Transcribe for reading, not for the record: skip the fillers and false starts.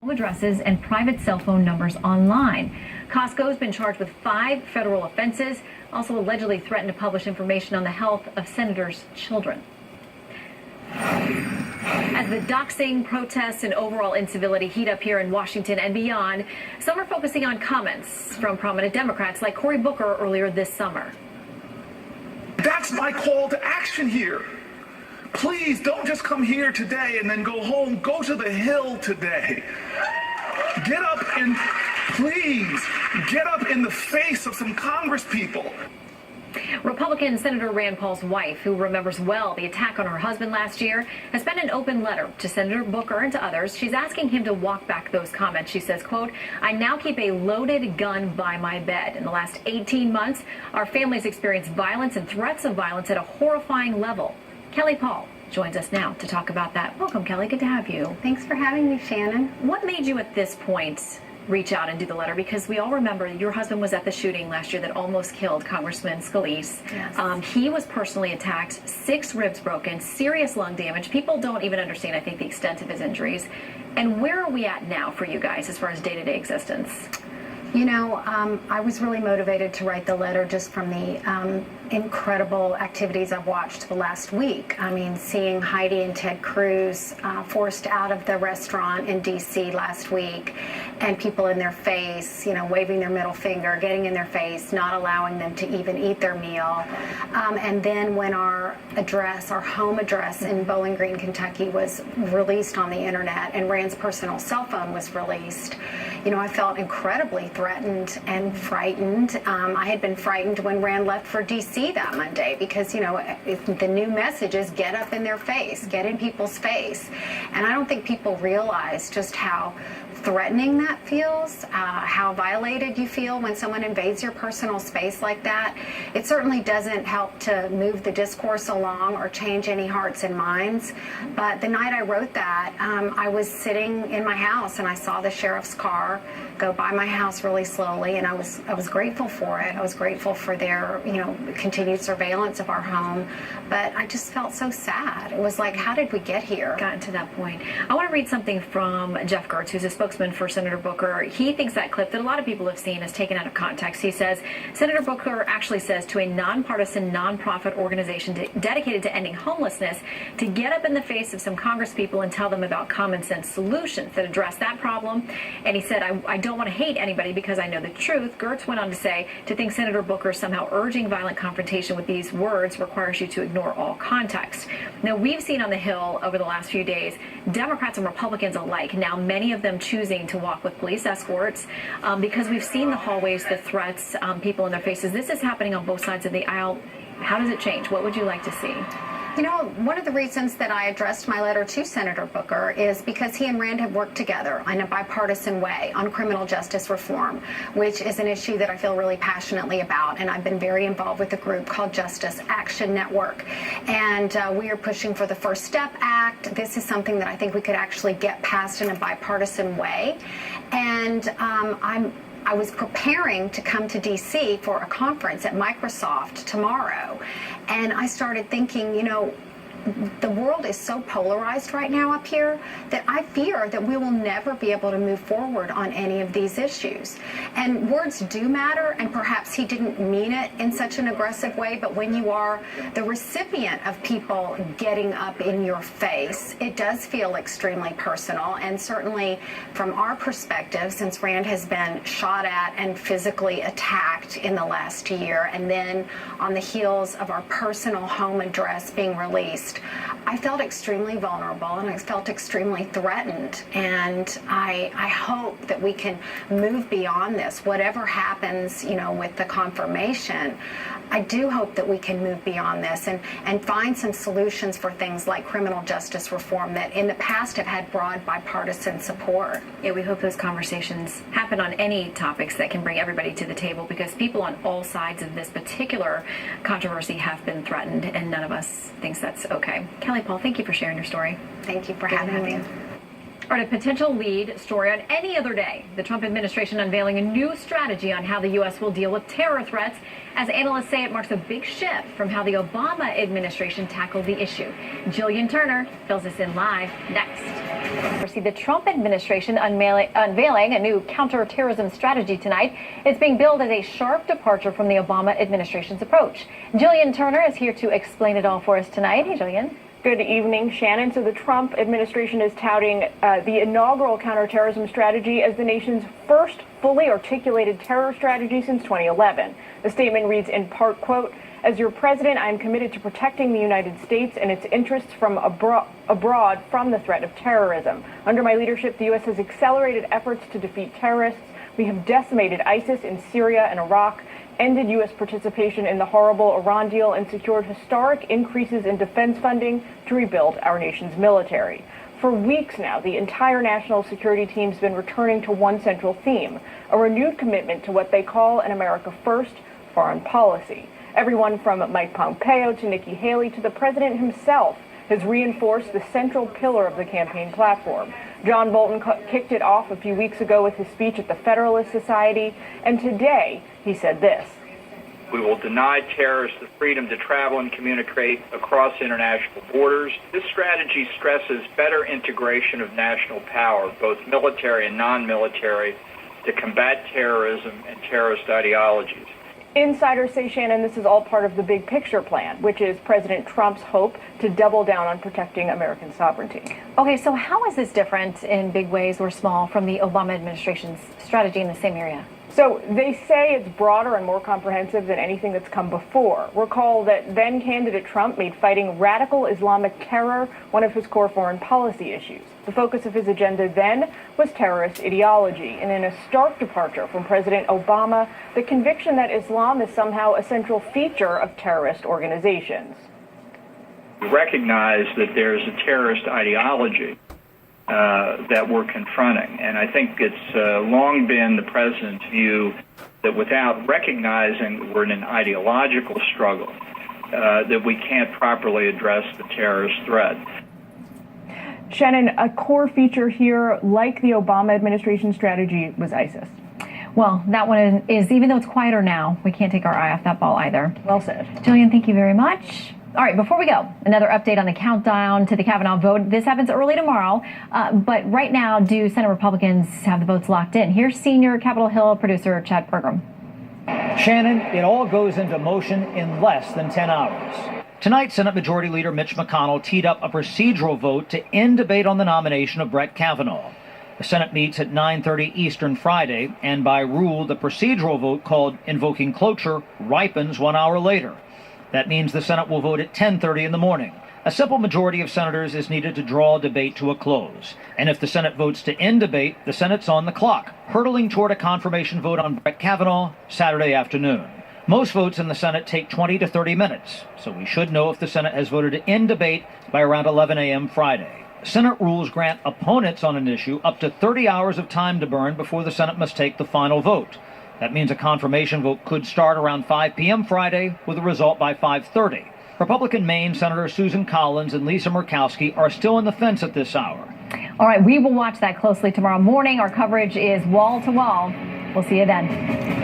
Addresses and private cell phone numbers online. Costco's been charged with 5 federal offenses, also allegedly threatened to publish information on the health of senators' children. As the doxing, protests, and overall incivility heat up here in Washington and beyond, some are focusing on comments from prominent Democrats like Cory Booker earlier this summer. That's my call to action here. Please don't just come here today and then go home. Go to the Hill today. Get up and please get up in the face of some Congress people. Republican Senator Rand Paul's wife, who remembers well the attack on her husband last year, has sent an open letter to Senator Booker and to others. She's asking him to walk back those comments. She says, quote, "I now keep a loaded gun by my bed. In the last 18 months, our families experienced violence and threats of violence at a horrifying level." Kelly Paul joins us now to talk about that. Welcome, Kelly. Good to have you. Thanks for having me, Shannon. What made you at this point reach out and do the letter? Because we all remember your husband was at the shooting last year that almost killed Congressman Scalise. Yes. He was personally attacked, 6 ribs broken, serious lung damage. People don't even understand, I think, the extent of his injuries. And where are we at now for you guys as far as day-to-day existence? You know, I was really motivated to write the letter just from the incredible activities I've watched the last week. I mean, seeing Heidi and Ted Cruz forced out of the restaurant in D.C. last week, and people in their face, you know, waving their middle finger, getting in their face, not allowing them to even eat their meal. And then when our home address in Bowling Green, Kentucky was released on the internet and Rand's personal cell phone was released, you know, I felt incredibly threatened and frightened. I had been frightened when Rand left for D.C. that Monday because, you know, the new message is get up in their face, get in people's face. And I don't think people realize just how threatening that feels, how violated you feel when someone invades your personal space like that. It certainly doesn't help to move the discourse along or change any hearts and minds. But the night I wrote that, I was sitting in my house and I saw the sheriff's car go by my house really slowly, and I was grateful for it. I was grateful for their, you know, continued surveillance of our home, but I just felt so sad. It was like, how did we get here? Gotten to that point. I want to read something from Jeff Gertz, who's a spokesman for Senator Booker. He thinks that clip that a lot of people have seen is taken out of context. He says, Senator Booker actually says to a nonpartisan, nonprofit organization dedicated to ending homelessness to get up in the face of some Congress people and tell them about common sense solutions that address that problem. And he said, I don't want to hate anybody because I know the truth. Gertz went on to say, to think Senator Booker somehow urging violent confrontation with these words requires you to ignore all context. Now, we've seen on the Hill over the last few days, Democrats and Republicans alike, now many of them choosing to walk with police escorts because we've seen the hallways, the threats, people in their faces. This is happening on both sides of the aisle. How does it change? What would you like to see? You know, one of the reasons that I addressed my letter to Senator Booker is because he and Rand have worked together in a bipartisan way on criminal justice reform, which is an issue that I feel really passionately about. And I've been very involved with a group called Justice Action Network. And we are pushing for the First Step Act. This is something that I think we could actually get passed in a bipartisan way. And I was preparing to come to D.C. for a conference at Microsoft tomorrow, and I started thinking, you know, the world is so polarized right now up here that I fear that we will never be able to move forward on any of these issues. And words do matter, and perhaps he didn't mean it in such an aggressive way, but when you are the recipient of people getting up in your face, it does feel extremely personal. And certainly from our perspective, since Rand has been shot at and physically attacked in the last year, and then on the heels of our personal home address being released, I felt extremely vulnerable and I felt extremely threatened. And I hope that we can move beyond this. Whatever happens, you know, with the confirmation, I do hope that we can move beyond this and find some solutions for things like criminal justice reform that in the past have had broad bipartisan support. Yeah, we hope those conversations happen on any topics that can bring everybody to the table, because people on all sides of this particular controversy have been threatened, and none of us thinks that's okay. Kelly Paul, thank you for sharing your story. Thank you for having me. All right, a potential lead story on any other day. The Trump administration unveiling a new strategy on how the U.S. will deal with terror threats. As analysts say, it marks a big shift from how the Obama administration tackled the issue. Jillian Turner fills us in live next. We see the Trump administration unveiling a new counterterrorism strategy tonight. It's being billed as a sharp departure from the Obama administration's approach. Jillian Turner is here to explain it all for us tonight. Hey, Jillian. Good evening, Shannon. So the Trump administration is touting the inaugural counterterrorism strategy as the nation's first fully articulated terror strategy since 2011. The statement reads in part, quote, "As your president, I am committed to protecting the United States and its interests from abroad from the threat of terrorism. Under my leadership, the U.S. has accelerated efforts to defeat terrorists. We have decimated ISIS in Syria and Iraq, ended U.S. participation in the horrible Iran deal, and secured historic increases in defense funding to rebuild our nation's military." For weeks now, the entire national security team's been returning to one central theme, a renewed commitment to what they call an America First foreign policy. Everyone from Mike Pompeo to Nikki Haley to the president himself has reinforced the central pillar of the campaign platform. John Bolton kicked it off a few weeks ago with his speech at the Federalist Society, and today he said this. We will deny terrorists the freedom to travel and communicate across international borders. This strategy stresses better integration of national power, both military and non-military, to combat terrorism and terrorist ideologies. Insiders say, Shannon, this is all part of the big picture plan, which is President Trump's hope to double down on protecting American sovereignty. Okay, so how is this different in big ways or small from the Obama administration's strategy in the same area? So they say it's broader and more comprehensive than anything that's come before. Recall that then candidate Trump made fighting radical Islamic terror one of his core foreign policy issues. The focus of his agenda then was terrorist ideology, and in a stark departure from President Obama, the conviction that Islam is somehow a central feature of terrorist organizations. We recognize that there's a terrorist ideology that we're confronting. And I think it's long been the president's view that without recognizing that we're in an ideological struggle, that we can't properly address the terrorist threat. Shannon, a core feature here, like the Obama administration strategy, was ISIS. Well, that one is, even though it's quieter now, we can't take our eye off that ball either. Well said. Jillian, thank you very much. All right, before we go, another update on the countdown to the Kavanaugh vote. This happens early tomorrow, but right now, do Senate Republicans have the votes locked in? Here's senior Capitol Hill producer Chad Pergram. Shannon, it all goes into motion in less than 10 hours. Tonight, Senate Majority Leader Mitch McConnell teed up a procedural vote to end debate on the nomination of Brett Kavanaugh. The Senate meets at 9:30 Eastern Friday, and by rule, the procedural vote called invoking cloture ripens 1 hour later. That means the Senate will vote at 10:30 in the morning. A simple majority of senators is needed to draw debate to a close. And if the Senate votes to end debate, the Senate's on the clock, hurtling toward a confirmation vote on Brett Kavanaugh Saturday afternoon. Most votes in the Senate take 20 to 30 minutes, so we should know if the Senate has voted to end debate by around 11 a.m. Friday. Senate rules grant opponents on an issue up to 30 hours of time to burn before the Senate must take the final vote. That means a confirmation vote could start around 5 p.m. Friday with a result by 5:30. Republican Maine Senator Susan Collins and Lisa Murkowski are still on the fence at this hour. All right, we will watch that closely tomorrow morning. Our coverage is wall to wall. We'll see you then.